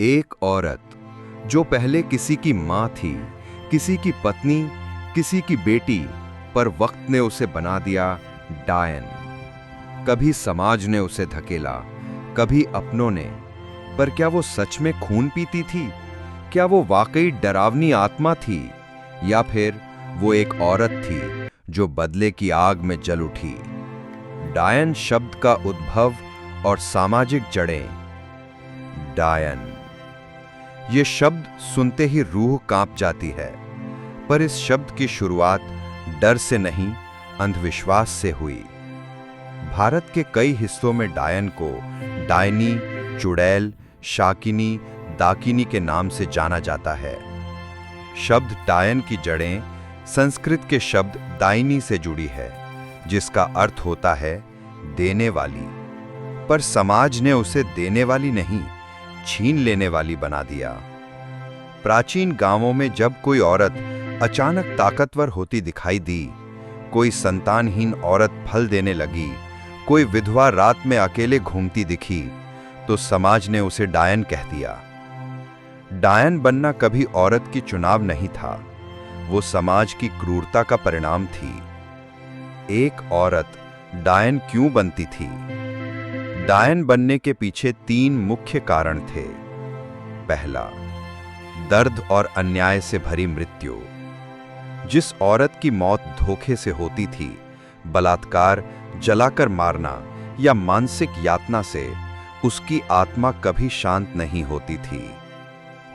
एक औरत जो पहले किसी की मां थी, किसी की पत्नी, किसी की बेटी, पर वक्त ने उसे बना दिया डायन। कभी समाज ने उसे धकेला, कभी अपनों ने। पर क्या वो सच में खून पीती थी? क्या वो वाकई डरावनी आत्मा थी, या फिर वो एक औरत थी जो बदले की आग में जल उठी? डायन शब्द का उद्भव और सामाजिक जड़ें। डायन, ये शब्द सुनते ही रूह कांप जाती है। पर इस शब्द की शुरुआत डर से नहीं, अंधविश्वास से हुई। भारत के कई हिस्सों में डायन को डायनी, चुड़ैल, शाकिनी, दाकिनी के नाम से जाना जाता है। शब्द डायन की जड़ें संस्कृत के शब्द दायनी से जुड़ी है, जिसका अर्थ होता है देने वाली। पर समाज ने उसे देने वाली नहीं, छीन लेने वाली बना दिया। प्राचीन गांवों में जब कोई औरत अचानक ताकतवर होती दिखाई दी, कोई संतानहीन औरत फल देने लगी, कोई विधवा रात में अकेले घूमती दिखी, तो समाज ने उसे डायन कह दिया। डायन बनना कभी औरत की चुनाव नहीं था, वो समाज की क्रूरता का परिणाम थी। एक औरत डायन क्यों बनती थी? डायन बनने के पीछे 3 मुख्य कारण थे। पहला, दर्द और अन्याय से भरी मृत्यु। जिस औरत की मौत धोखे से होती थी, बलात्कार, जलाकर मारना या मानसिक यातना से, उसकी आत्मा कभी शांत नहीं होती थी।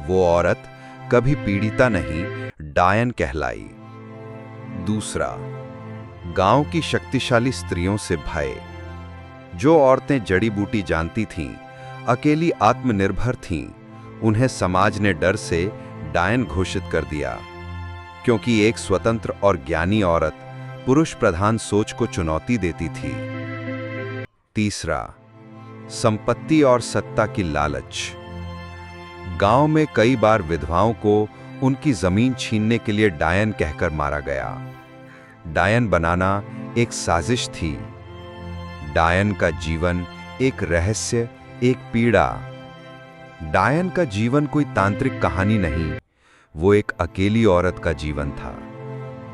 वो औरत कभी पीड़िता नहीं, डायन कहलाई। दूसरा, गांव की शक्तिशाली स्त्रियों से भय। जो औरतें जड़ी बूटी जानती थीं, अकेली आत्मनिर्भर थीं, उन्हें समाज ने डर से डायन घोषित कर दिया, क्योंकि एक स्वतंत्र और ज्ञानी औरत पुरुष प्रधान सोच को चुनौती देती थी। तीसरा, संपत्ति और सत्ता की लालच। गांव में कई बार विधवाओं को उनकी जमीन छीनने के लिए डायन कहकर मारा गया। डायन बनाना एक साजिश थी। डायन का जीवन एक रहस्य, एक पीड़ा। डायन का जीवन कोई तांत्रिक कहानी नहीं, वो एक अकेली औरत का जीवन था,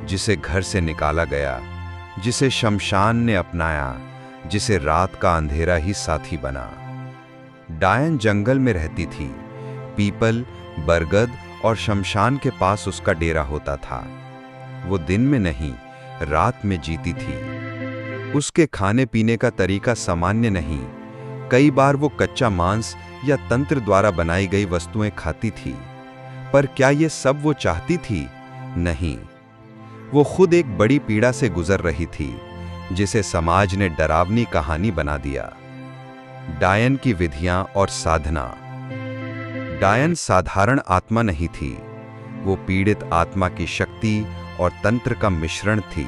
जिसे घर से निकाला गया, जिसे शमशान ने अपनाया, जिसे रात का अंधेरा ही साथी बना। डायन जंगल में रहती थी, पीपल, बरगद और शमशान के पास उसका डेरा होता था। वो दिन में नहीं, रात में जीती थी। उसके खाने पीने का तरीका सामान्य नहीं। कई बार वो कच्चा मांस या तंत्र द्वारा बनाई गई वस्तुएं खाती थी। पर क्या ये सब वो चाहती थी? नहीं। वो खुद एक बड़ी पीड़ा से गुजर रही थी, जिसे समाज ने डरावनी कहानी बना दिया। डायन की विधियां और साधना। डायन साधारण आत्मा नहीं थी, वो पीड़ित आत्मा की शक्ति और तंत्र का मिश्रण थी।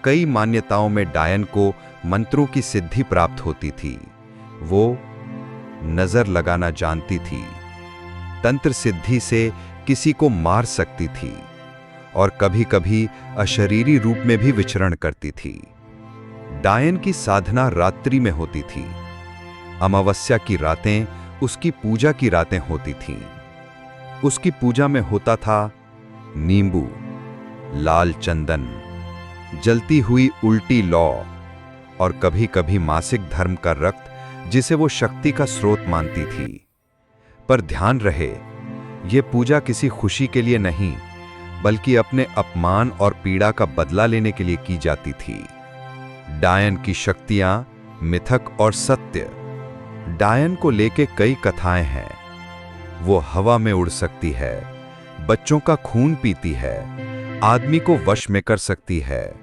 कई मान्यताओं में डायन को मंत्रों की सिद्धि प्राप्त होती थी। वो नजर लगाना जानती थी, तंत्र सिद्धि से किसी को मार सकती थी, और कभी-कभी अशरीरी रूप में भी विचरण करती थी। डायन की साधना रात्रि में होती थी। अमावस्या की रातें उसकी पूजा की रातें होती थीं। उसकी पूजा में होता था नींबू, लाल चंदन, जलती हुई उल्टी लौ, और कभी-कभी मासिक धर्म का रक्त, जिसे वो शक्ति का स्रोत मानती थी। पर ध्यान रहे, ये पूजा किसी खुशी के लिए नहीं, बल्कि अपने अपमान और पीड़ा का बदला लेने के लिए की जाती थी। डायन की शक्तियां, मिथक और सत्य। डायन को लेके कई कथाएं हैं। वो हवा में उड़ सकती है, बच्चों का खून पीती है, आदमी को वश में कर सकती है,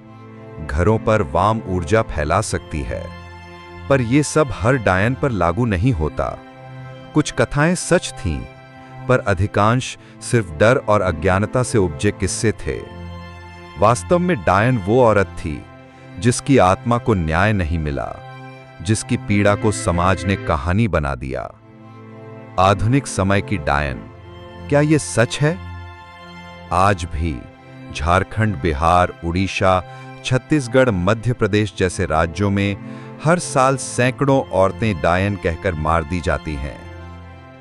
घरों पर वाम ऊर्जा फैला सकती है। पर यह सब हर डायन पर लागू नहीं होता। कुछ कथाएं सच थीं, पर अधिकांश सिर्फ डर और अज्ञानता से उपजे किस्से थे। वास्तव में डायन वो औरत थी जिसकी आत्मा को न्याय नहीं मिला, जिसकी पीड़ा को समाज ने कहानी बना दिया। आधुनिक समय की डायन, क्या यह सच है? आज भी झारखंड, बिहार, उड़ीसा, छत्तीसगढ़, मध्य प्रदेश जैसे राज्यों में हर साल सैकड़ों औरतें डायन कहकर मार दी जाती हैं।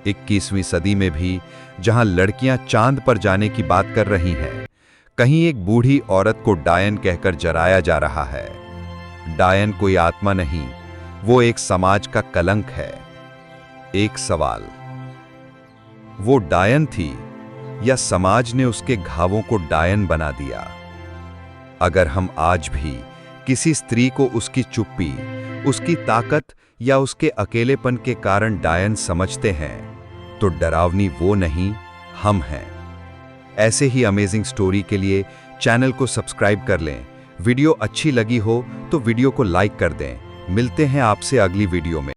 21वीं सदी में भी जहां लड़कियां चांद पर जाने की बात कर रही हैं, कहीं एक बूढ़ी औरत को डायन कहकर जराया जा रहा है। डायन कोई आत्मा नहीं, वो एक समाज का कलंक है। एक सवाल, वो डायन थी या समाज ने उसके घावों को डायन बना दिया? अगर हम आज भी किसी स्त्री को उसकी चुप्पी, उसकी ताकत या उसके अकेलेपन के कारण डायन समझते हैं, तो डरावनी वो नहीं, हम हैं। ऐसे ही अमेजिंग स्टोरी के लिए चैनल को सब्सक्राइब कर लें। वीडियो अच्छी लगी हो तो वीडियो को लाइक कर दें। मिलते हैं आपसे अगली वीडियो में।